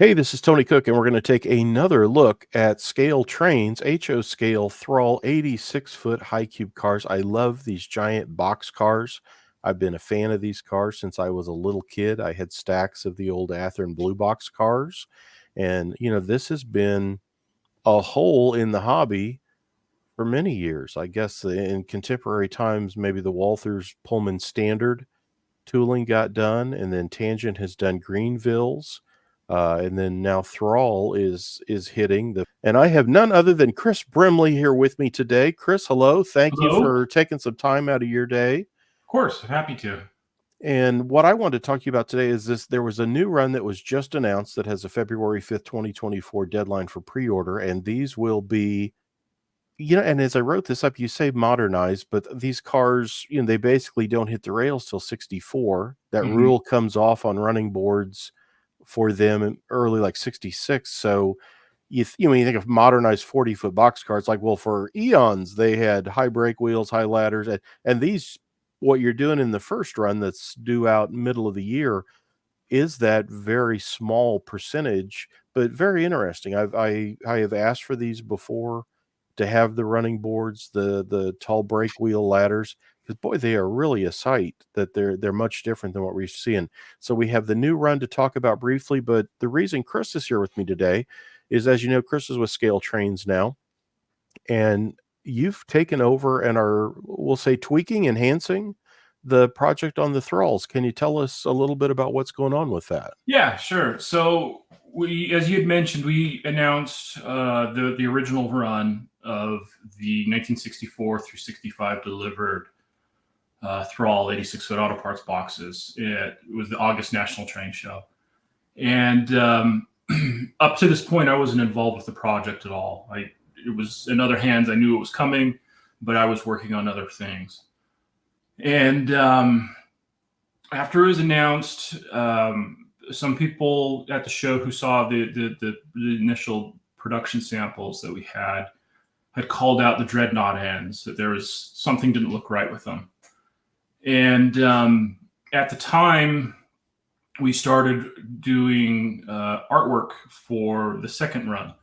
Hey, this is Tony Cook, and we're going to take another look at ScaleTrains HO-scale Thrall 86-foot high cube cars. I love these giant box cars. I've been a fan of these cars since I was a little kid. I had stacks of the old Athearn Blue Box cars, and this has been a hole in the hobby for many years. I guess in contemporary times, maybe the Walthers Pullman Standard tooling got done, and then Tangent has done Greenvilles, and then now Thrall is hitting the. And I have none other than Chris Brimley here with me today. Chris, hello. Thank you Hello. for taking some time out of your day. Of course, happy to. And what I wanted to talk to you about today is this: there was a new run that was just announced that has a February 5th, 2024 deadline for pre-order, and these will be and as I wrote this up, you say modernized, but these cars, they basically don't hit the rails till 64. That Mhm. rule comes off on running boards for them in early like 66. So when you think of modernized 40-foot box cars, like, well, for eons, they had high brake wheels, high ladders, and these, what you're doing in the first run that's due out middle of the year is that very small percentage, but very interesting. I have asked for these before to have the running boards, the tall brake wheel ladders, because boy, they are really a sight that they're much different than what we're seeing. So we have the new run to talk about briefly, but the reason Chris is here with me today is, as you know, Chris is with ScaleTrains now, and you've taken over and are, we'll say, tweaking, enhancing the project on the Thralls. Can you tell us a little bit about what's going on with that? Yeah, sure. So as you had mentioned, we announced the original run of the 1964 through 65 delivered Thrall 86-foot auto parts boxes. It was the August National Train Show, and up to this point, I wasn't involved with the project at all. It was in other hands. I knew it was coming, but I was working on other things. And after it was announced, some people at the show who saw the initial production samples that we had called out the dreadnought ends, that there was something didn't look right with them. And at the time, we started doing artwork for the second run.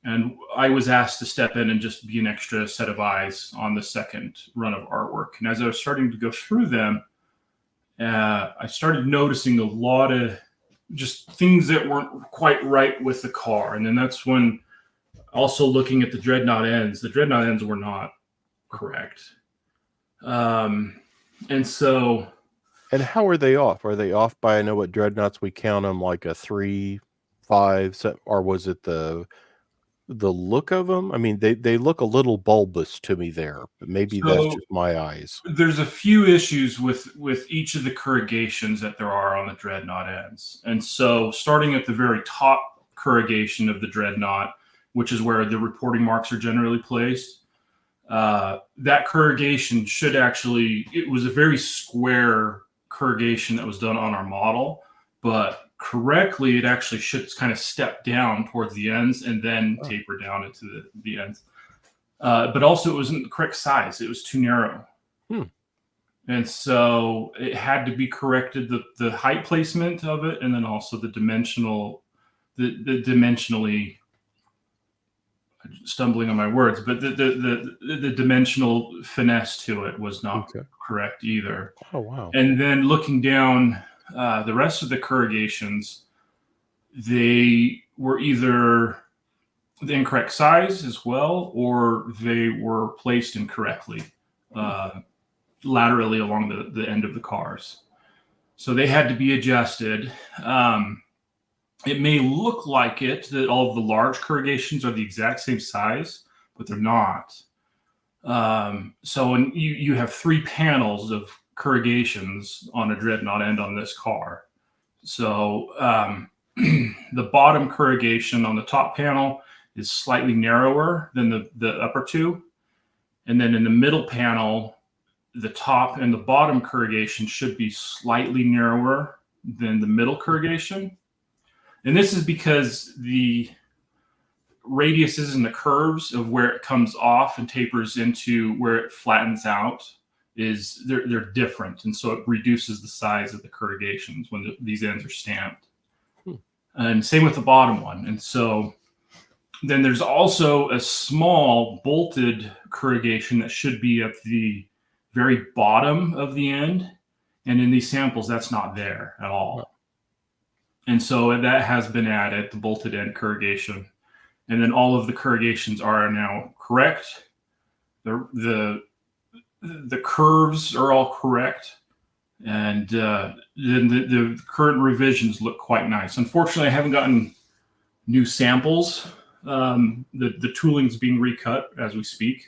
And I was asked to step in and just be an extra set of eyes on the second run of artwork. And as I was starting to go through them, I started noticing a lot of just things that weren't quite right with the car. And then that's when, also looking at the dreadnought ends were not correct. And so. And how are they off? Are they off by, I know what dreadnoughts, we count them like a 3, 5, or was it the look of them? I mean, they look a little bulbous to me there, but maybe that's So just my eyes. there's a few issues with each of the corrugations that there are on the dreadnought ends. And so starting at the very top corrugation of the dreadnought, which is where the reporting marks are generally placed, that corrugation should actually, it was a very square corrugation that was done on our model, but correctly, it actually should kind of step down towards the ends and then taper down into the ends. But also, it wasn't the correct size. It was too narrow. And so it had to be corrected, the height placement of it, and then also the dimensionally, stumbling on my words, but the dimensional finesse to it was not correct either. Oh, wow. And then looking down the rest of the corrugations, they were either the incorrect size as well, or they were placed incorrectly laterally along the end of the cars. So they had to be adjusted. It may look like it that all of the large corrugations are the exact same size, but they're not. So when you have 3 panels of corrugations on a dreadnought end on this car. So the bottom corrugation on the top panel is slightly narrower than the upper 2. And then in the middle panel, the top and the bottom corrugation should be slightly narrower than the middle corrugation. And this is because the radiuses and the curves of where it comes off and tapers into where it flattens out they're different. And so it reduces the size of the corrugations when these ends are stamped. and same with the bottom one. And so then there's also a small bolted corrugation that should be at the very bottom of the end. And in these samples, that's not there at all. And so that has been added, the bolted end corrugation. And then all of the corrugations are now correct. The curves are all correct. And then the current revisions look quite nice. Unfortunately, I haven't gotten new samples. The tooling's being recut as we speak.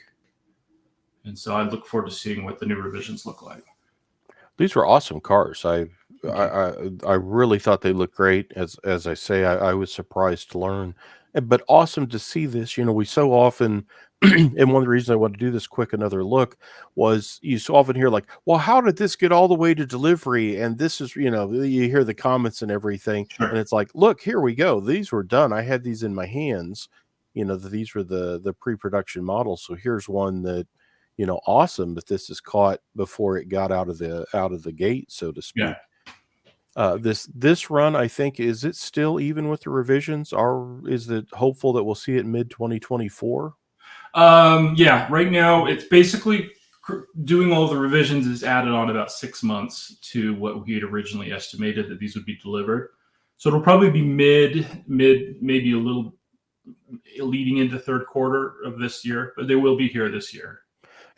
And so I look forward to seeing what the new revisions look like. These were awesome cars. I really thought they looked great. As I say, I was surprised to learn, but awesome to see this. You know, we so often, and one of the reasons I want to do this quick another look was you so often hear like, well, how did this get all the way to delivery? And this is, you know, you hear the comments and everything, Sure. and it's like, look, here we go. These were done. I had these in my hands. You know, these were the pre-production models. So here's one that, you know, awesome that this is caught before it got out of the gate, so to speak. Yeah. This run, I think, is it still even with the revisions? Or is it hopeful that we'll see it mid 2024? Yeah, right now it's basically doing all the revisions is added on about 6 months to what we had originally estimated that these would be delivered. So it'll probably be mid, maybe a little leading into third quarter of this year, but they will be here this year.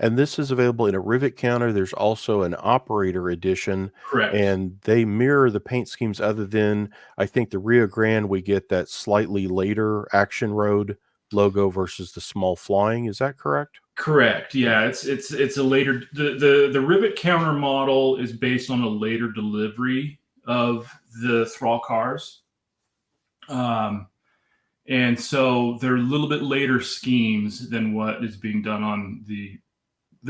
And this is available in a rivet counter. There's also an operator edition, Correct. and they mirror the paint schemes other than, I think, the Rio Grande, we get that slightly later Action Road logo versus the small flying. Is that correct? Correct. Yeah, it's a later the rivet counter model is based on a later delivery of the Thrall cars. And so they're a little bit later schemes than what is being done on the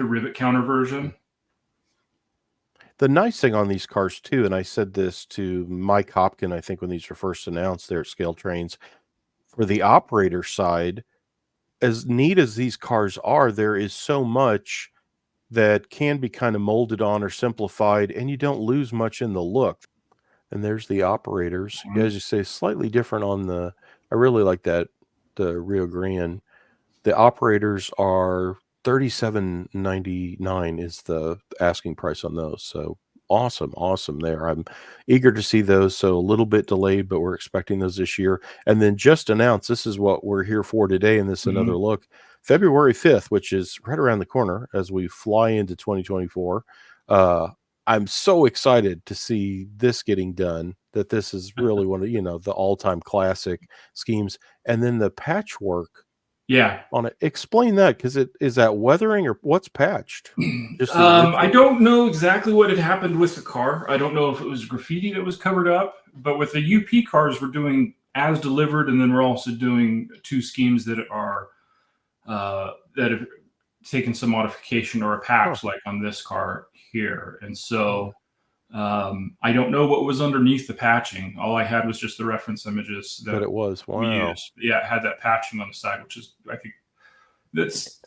rivet counter version. The nice thing on these cars too, and I said this to Mike Hopkin, I think when these were first announced there at ScaleTrains, for the operator side, as neat as these cars are, there is so much that can be kind of molded on or simplified, and you don't lose much in the look. And there's the operators. As you say, slightly different on the. I really like that the Rio Grande. The operators are $37.99 is the asking price on those. So awesome there. I'm eager to see those. So a little bit delayed, but we're expecting those this year. And then just announced, this is what we're here for today in this another look, February 5th, which is right around the corner as we fly into 2024. I'm so excited to see this getting done, that this is really one of, you know, the all-time classic schemes. And then the patchwork on it. Explain that, because it is that weathering or what's patched? Just I don't know exactly what had happened with the car. I don't know if it was graffiti that was covered up, but with the UP cars, we're doing as delivered, and then we're also doing 2 schemes that are that have taken some modification or a patch, like on this car here. And so I don't know what was underneath the patching. All I had was just the reference images that it was. Wow. we used. Yeah, it had that patching on the side, which is, I think, that's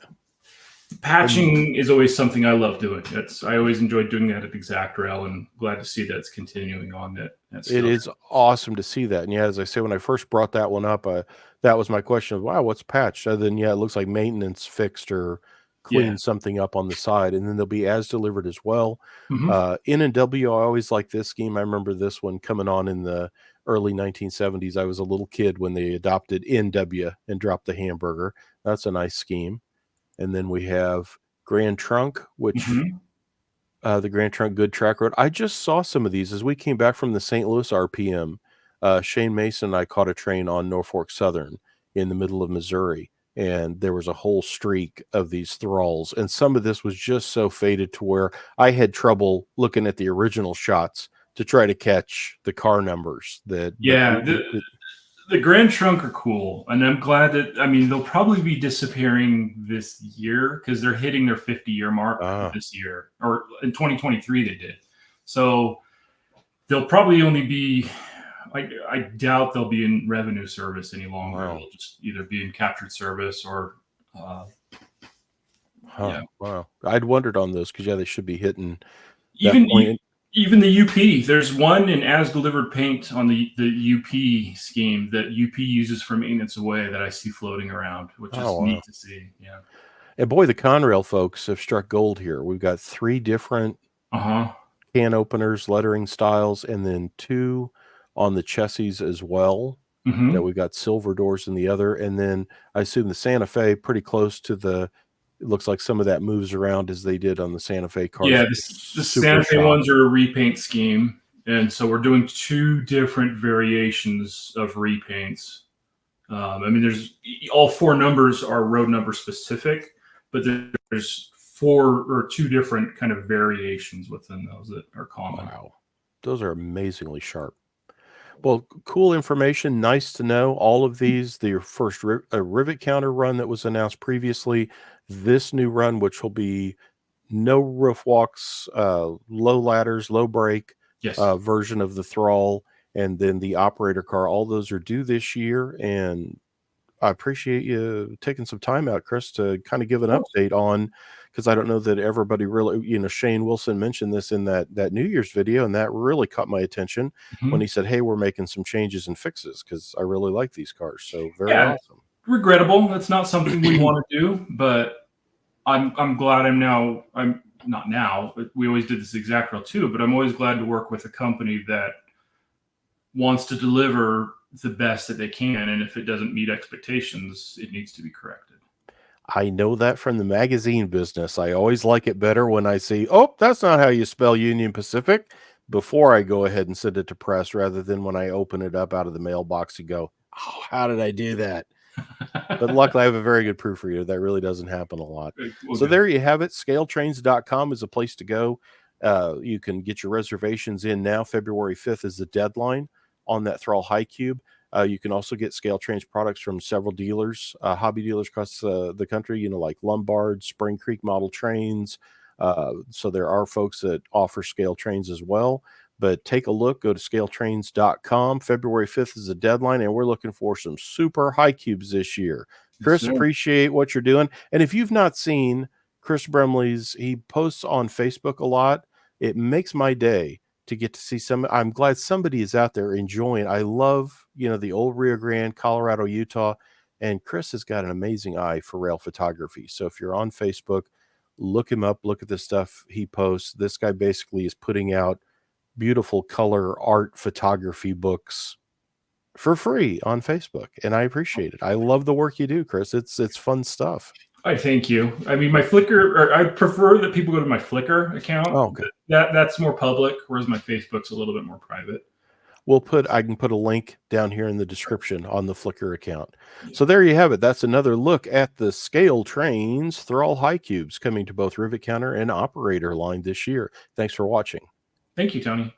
patching is always something I love doing. I always enjoyed doing that at Exact Rail, and glad to see that it's continuing on that. It is awesome to see that. And yeah, as I say, when I first brought that one up, that was my question of, wow, what's patched? Other than, yeah, it looks like maintenance fixed or cleaned something up on the side. And then they'll be as delivered as well. N&W, I always like this scheme. I remember this one coming on in the early 1970s. I was a little kid when they adopted NW and dropped the hamburger. That's a nice scheme. And then we have Grand Trunk, which the Grand Trunk Good Track Road. I just saw some of these as we came back from the St. Louis RPM. Shane Mason and I caught a train on Norfolk Southern in the middle of Missouri, and there was a whole streak of these thralls. And some of this was just so faded to where I had trouble looking at the original shots to try to catch the car numbers. The Grand Trunk are cool, and I'm glad that, I mean, they'll probably be disappearing this year because they're hitting their 50-year mark this year, or in 2023 they did. So they'll probably only be, I doubt they'll be in revenue service any longer. Wow. They'll just either be in captured service or Wow. I'd wondered on those because, yeah, they should be hitting even point. Even the UP, there's one in as delivered paint on the UP scheme that UP uses for maintenance away that I see floating around, which is neat to see. Yeah. And boy, the Conrail folks have struck gold here. We've got 3 different can openers, lettering styles, and then 2 on the chassis as well. That we've got silver doors in the other. And then I assume the Santa Fe pretty close to the, it looks like some of that moves around as they did on the Santa Fe cars. Yeah, the Santa Fe ones are a repaint scheme. And so we're doing 2 different variations of repaints. I mean, there's all 4 numbers are road number specific, but there's 2 different kind of variations within those that are common. Wow. Those are amazingly sharp. Well, cool information. Nice to know. All of these, the first rivet counter run that was announced previously, this new run, which will be no roof walks, low ladders, low brake version of the Thrall, and then the operator car. All those are due this year. And I appreciate you taking some time out, Chris, to kind of give an update on, because I don't know that everybody really, Shane Wilson mentioned this in that New Year's video, and that really caught my attention when he said, hey, we're making some changes and fixes because I really like these cars. So very awesome. Regrettable. That's not something we want to do, but I'm glad I'm not now, but we always did this exact route too, but I'm always glad to work with a company that wants to deliver the best that they can, and if it doesn't meet expectations, it needs to be corrected. I know that from the magazine business. I always like it better when I see, oh, that's not how you spell Union Pacific, before I go ahead and send it to press, rather than when I open it up out of the mailbox and go, oh, how did I do that? But luckily I have a very good proofreader. That really doesn't happen a lot. So there you have it. ScaleTrains.com is a place to go. You can get your reservations in now. February 5th is the deadline on that Thrall High Cube. You can also get ScaleTrains products from several dealers, hobby dealers across the country, like Lombard, Spring Creek Model Trains. So there are folks that offer ScaleTrains as well. But take a look, go to scaletrains.com. February 5th is the deadline, and we're looking for some super high cubes this year. Chris, appreciate what you're doing. And if you've not seen Chris Brimley's, he posts on Facebook a lot. It makes my day to get to see I'm glad somebody is out there enjoying. I love, the old Rio Grande, Colorado, Utah, and Chris has got an amazing eye for rail photography. So if you're on Facebook, look him up, look at the stuff he posts. This guy basically is putting out beautiful color art photography books for free on Facebook, and I appreciate it. I love the work you do, Chris. It's fun stuff. I thank you. I mean, my Flickr, I prefer that people go to my Flickr account. Oh, okay. That's more public, whereas my Facebook's a little bit more private. I can put a link down here in the description on the Flickr account. So there you have it. That's another look at the ScaleTrains Thrall High Cubes coming to both rivet counter and operator line this year. Thanks for watching. Thank you, Tony.